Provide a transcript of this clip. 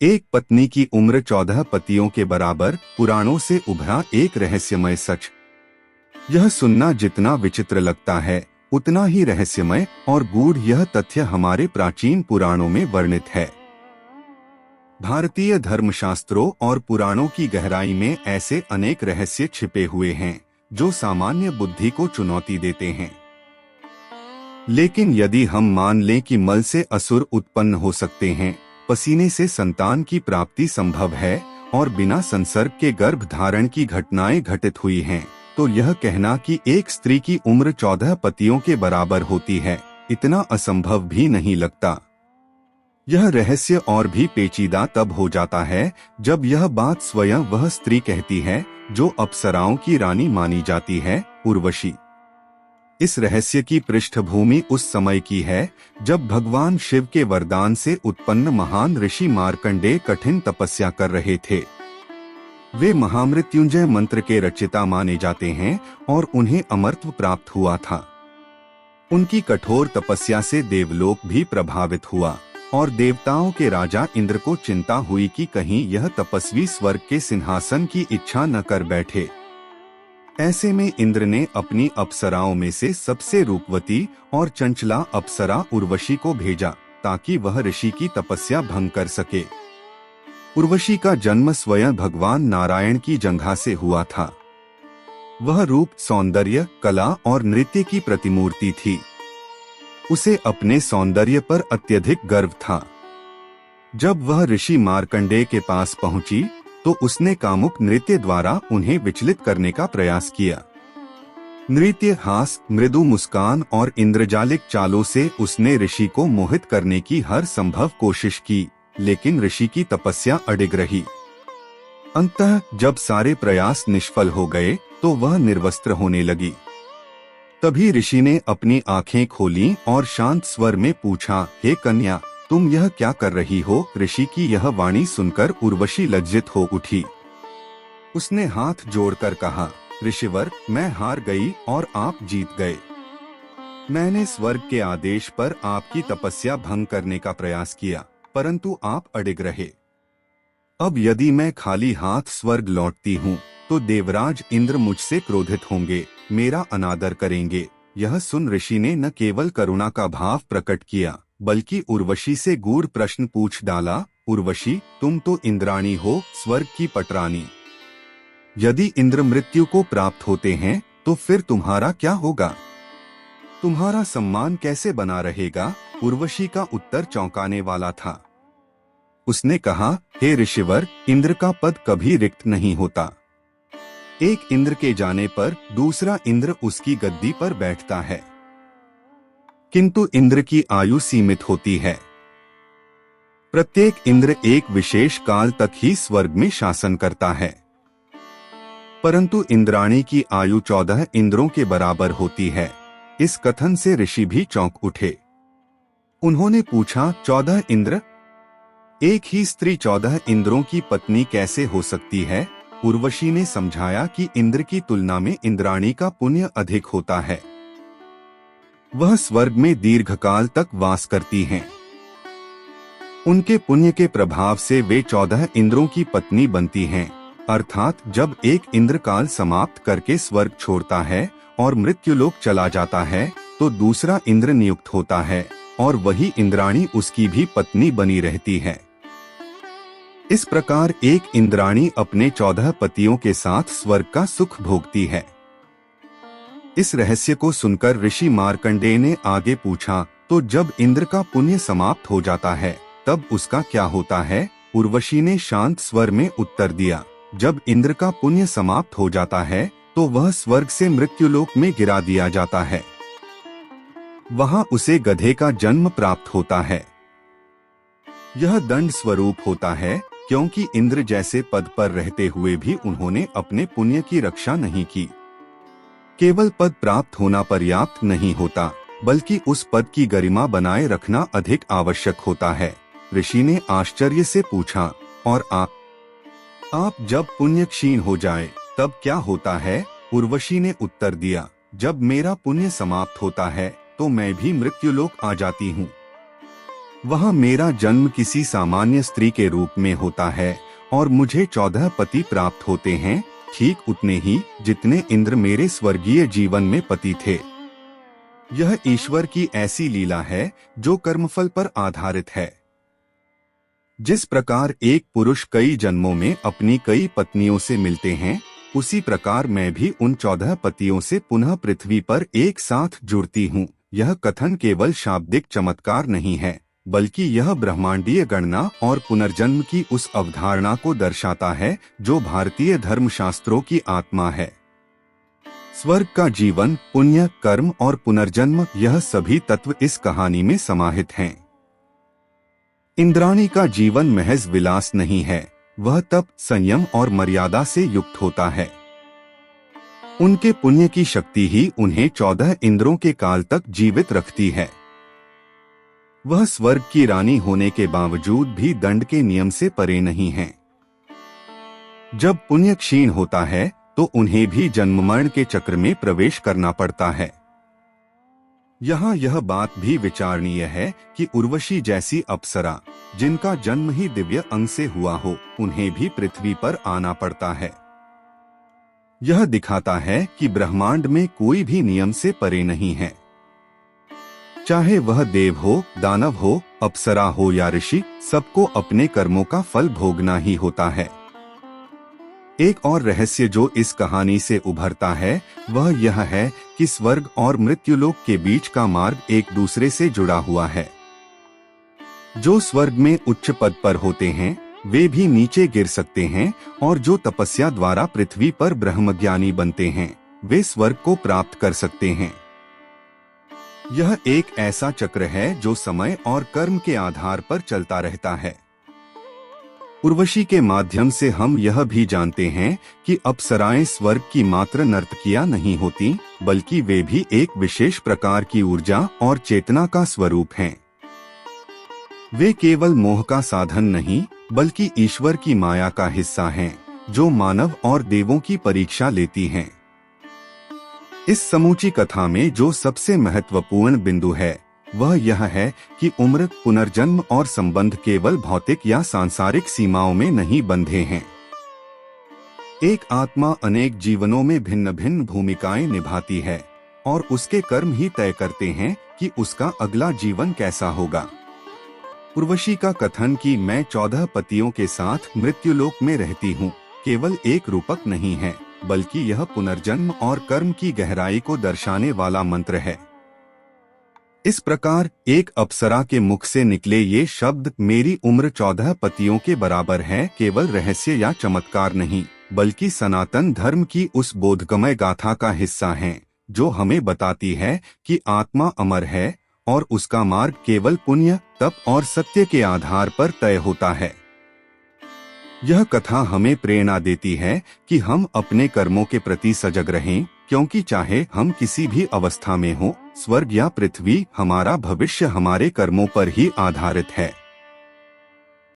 एक पत्नी की उम्र 14 पतियों के बराबर, पुराणों से उभरा एक रहस्यमय सच। यह सुनना जितना विचित्र लगता है, उतना ही रहस्यमय और गूढ़ यह तथ्य हमारे प्राचीन पुराणों में वर्णित है। भारतीय धर्मशास्त्रों और पुराणों की गहराई में ऐसे अनेक रहस्य छिपे हुए हैं जो सामान्य बुद्धि को चुनौती देते हैं। लेकिन यदि हम मान लें कि मल से असुर उत्पन्न हो सकते हैं, पसीने से संतान की प्राप्ति संभव है और बिना संसर्ग के गर्भ धारण की घटनाएं घटित हुई हैं, तो यह कहना कि एक स्त्री की उम्र 14 पतियों के बराबर होती है, इतना असंभव भी नहीं लगता। यह रहस्य और भी पेचीदा तब हो जाता है जब यह बात स्वयं वह स्त्री कहती है जो अप्सराओं की रानी मानी जाती है, उर्वशी। इस रहस्य की पृष्ठभूमि उस समय की है जब भगवान शिव के वरदान से उत्पन्न महान ऋषि मार्कंडेय कठिन तपस्या कर रहे थे। वे महामृत्युंजय मंत्र के रचिता माने जाते हैं और उन्हें अमरत्व प्राप्त हुआ था। उनकी कठोर तपस्या से देवलोक भी प्रभावित हुआ और देवताओं के राजा इंद्र को चिंता हुई कि कहीं यह तपस्वी स्वर्ग के सिंहासन की इच्छा न कर बैठे। ऐसे में इंद्र ने अपनी अप्सराओं में से सबसे रूपवती और चंचला अप्सरा उर्वशी को भेजा ताकि वह ऋषि की तपस्या भंग कर सके। उर्वशी का जन्म स्वयं भगवान नारायण की जंघा से हुआ था। वह रूप, सौंदर्य, कला और नृत्य की प्रतिमूर्ति थी। उसे अपने सौंदर्य पर अत्यधिक गर्व था। जब वह ऋषि मार्कंडेय के पास पहुंची तो उसने कामुक नृत्य द्वारा उन्हें विचलित करने का प्रयास किया। नृत्य, हास, मृदु मुस्कान और इंद्रजालिक चालों से उसने ऋषि को मोहित करने की हर संभव कोशिश की, लेकिन ऋषि की तपस्या अडिग रही। अंततः जब सारे प्रयास निष्फल हो गए तो वह निर्वस्त्र होने लगी। तभी ऋषि ने अपनी आंखें खोलीं और शांत स्वर में पूछा, हे कन्या, तुम यह क्या कर रही हो? ऋषि की यह वाणी सुनकर उर्वशी लज्जित हो उठी। उसने हाथ जोड़कर कहा, ऋषिवर, मैं हार गई और आप जीत गए। मैंने स्वर्ग के आदेश पर आपकी तपस्या भंग करने का प्रयास किया, परंतु आप अडिग रहे। अब यदि मैं खाली हाथ स्वर्ग लौटती हूँ तो देवराज इंद्र मुझसे क्रोधित होंगे, मेरा अनादर करेंगे। यह सुन ऋषि ने न केवल करुणा का भाव प्रकट किया बल्कि उर्वशी से गूढ़ प्रश्न पूछ डाला, उर्वशी, तुम तो इंद्राणी हो, स्वर्ग की पटरानी। यदि इंद्र मृत्यु को प्राप्त होते हैं तो फिर तुम्हारा क्या होगा? तुम्हारा सम्मान कैसे बना रहेगा? उर्वशी का उत्तर चौंकाने वाला था। उसने कहा, हे ऋषिवर, इंद्र का पद कभी रिक्त नहीं होता। एक इंद्र के जाने पर दूसरा इंद्र उसकी गद्दी पर बैठता है, किंतु इंद्र की आयु सीमित होती है। प्रत्येक इंद्र एक विशेष काल तक ही स्वर्ग में शासन करता है, परंतु इंद्राणी की आयु 14 इंद्रों के बराबर होती है। इस कथन से ऋषि भी चौंक उठे। उन्होंने पूछा, 14 इंद्र? एक ही स्त्री 14 इंद्रों की पत्नी कैसे हो सकती है? उर्वशी ने समझाया कि इंद्र की तुलना में इंद्राणी का पुण्य अधिक होता है। वह स्वर्ग में दीर्घकाल तक वास करती हैं। उनके पुण्य के प्रभाव से वे 14 इंद्रों की पत्नी बनती हैं। अर्थात जब एक इंद्र काल समाप्त करके स्वर्ग छोड़ता है और मृत्युलोक चला जाता है तो दूसरा इंद्र नियुक्त होता है और वही इंद्राणी उसकी भी पत्नी बनी रहती है। इस प्रकार एक इंद्राणी अपने 14 पतियों के साथ स्वर्ग का सुख भोगती है। इस रहस्य को सुनकर ऋषि मार्कंडेय ने आगे पूछा, तो जब इंद्र का पुण्य समाप्त हो जाता है तब उसका क्या होता है? उर्वशी ने शांत स्वर में उत्तर दिया, जब इंद्र का पुण्य समाप्त हो जाता है तो वह स्वर्ग से मृत्युलोक में गिरा दिया जाता है। वहां उसे गधे का जन्म प्राप्त होता है। यह दंड स्वरूप होता है क्योंकि इंद्र जैसे पद पर रहते हुए भी उन्होंने अपने पुण्य की रक्षा नहीं की। केवल पद प्राप्त होना पर्याप्त नहीं होता, बल्कि उस पद की गरिमा बनाए रखना अधिक आवश्यक होता है। ऋषि ने आश्चर्य से पूछा, और आप जब पुण्य क्षीण हो जाए तब क्या होता है? उर्वशी ने उत्तर दिया, जब मेरा पुण्य समाप्त होता है तो मैं भी मृत्युलोक आ जाती हूँ। वह मेरा जन्म किसी सामान्य स्त्री के रूप में होता है और मुझे 14 पति प्राप्त होते हैं, ठीक उतने ही जितने इंद्र मेरे स्वर्गीय जीवन में पति थे। यह ईश्वर की ऐसी लीला है जो कर्मफल पर आधारित है। जिस प्रकार एक पुरुष कई जन्मों में अपनी कई पत्नियों से मिलते हैं, उसी प्रकार मैं भी उन 14 पतियों से पुनः पृथ्वी पर एक साथ जुड़ती हूँ। यह कथन केवल शाब्दिक चमत्कार नहीं है, बल्कि यह ब्रह्मांडीय गणना और पुनर्जन्म की उस अवधारणा को दर्शाता है जो भारतीय धर्मशास्त्रों की आत्मा है। स्वर्ग का जीवन, पुण्य, कर्म और पुनर्जन्म, यह सभी तत्व इस कहानी में समाहित हैं। इंद्राणी का जीवन महज विलास नहीं है, वह तप, संयम और मर्यादा से युक्त होता है। उनके पुण्य की शक्ति ही उन्हें 14 इंद्रों के काल तक जीवित रखती है। वह स्वर्ग की रानी होने के बावजूद भी दंड के नियम से परे नहीं हैं। जब पुण्य क्षीण होता है तो उन्हें भी जन्म मरण के चक्र में प्रवेश करना पड़ता है। यहाँ यह बात भी विचारणीय है कि उर्वशी जैसी अप्सरा, जिनका जन्म ही दिव्य अंग से हुआ हो, उन्हें भी पृथ्वी पर आना पड़ता है। यह दिखाता है कि ब्रह्मांड में कोई भी नियम से परे नहीं है। चाहे वह देव हो, दानव हो, अप्सरा हो या ऋषि, सबको अपने कर्मों का फल भोगना ही होता है। एक और रहस्य जो इस कहानी से उभरता है वह यह है कि स्वर्ग और मृत्युलोक के बीच का मार्ग एक दूसरे से जुड़ा हुआ है। जो स्वर्ग में उच्च पद पर होते हैं वे भी नीचे गिर सकते हैं, और जो तपस्या द्वारा पृथ्वी पर ब्रह्मज्ञानी बनते हैं वे स्वर्ग को प्राप्त कर सकते हैं। यह एक ऐसा चक्र है जो समय और कर्म के आधार पर चलता रहता है। उर्वशी के माध्यम से हम यह भी जानते हैं कि अप्सराएं स्वर्ग की मात्र नर्तकियां नहीं होती, बल्कि वे भी एक विशेष प्रकार की ऊर्जा और चेतना का स्वरूप हैं। वे केवल मोह का साधन नहीं, बल्कि ईश्वर की माया का हिस्सा हैं, जो मानव और देवों की परीक्षा लेती हैं। इस समूची कथा में जो सबसे महत्वपूर्ण बिंदु है वह यह है कि उम्र, पुनर्जन्म और संबंध केवल भौतिक या सांसारिक सीमाओं में नहीं बंधे हैं। एक आत्मा अनेक जीवनों में भिन्न भिन्न भूमिकाएं निभाती है और उसके कर्म ही तय करते हैं कि उसका अगला जीवन कैसा होगा। उर्वशी का कथन कि मैं 14 पतियों के साथ मृत्युलोक में रहती हूँ केवल एक रूपक नहीं है, बल्कि यह पुनर्जन्म और कर्म की गहराई को दर्शाने वाला मंत्र है। इस प्रकार एक अप्सरा के मुख से निकले ये शब्द मेरी उम्र 14 पतियों के बराबर है केवल रहस्य या चमत्कार नहीं, बल्कि सनातन धर्म की उस बोधगमय गाथा का हिस्सा हैं, जो हमें बताती है कि आत्मा अमर है और उसका मार्ग केवल पुण्य, तप और सत्य के आधार पर तय होता है। यह कथा हमें प्रेरणा देती है कि हम अपने कर्मों के प्रति सजग रहें, क्योंकि चाहे हम किसी भी अवस्था में हों, स्वर्ग या पृथ्वी, हमारा भविष्य हमारे कर्मों पर ही आधारित है।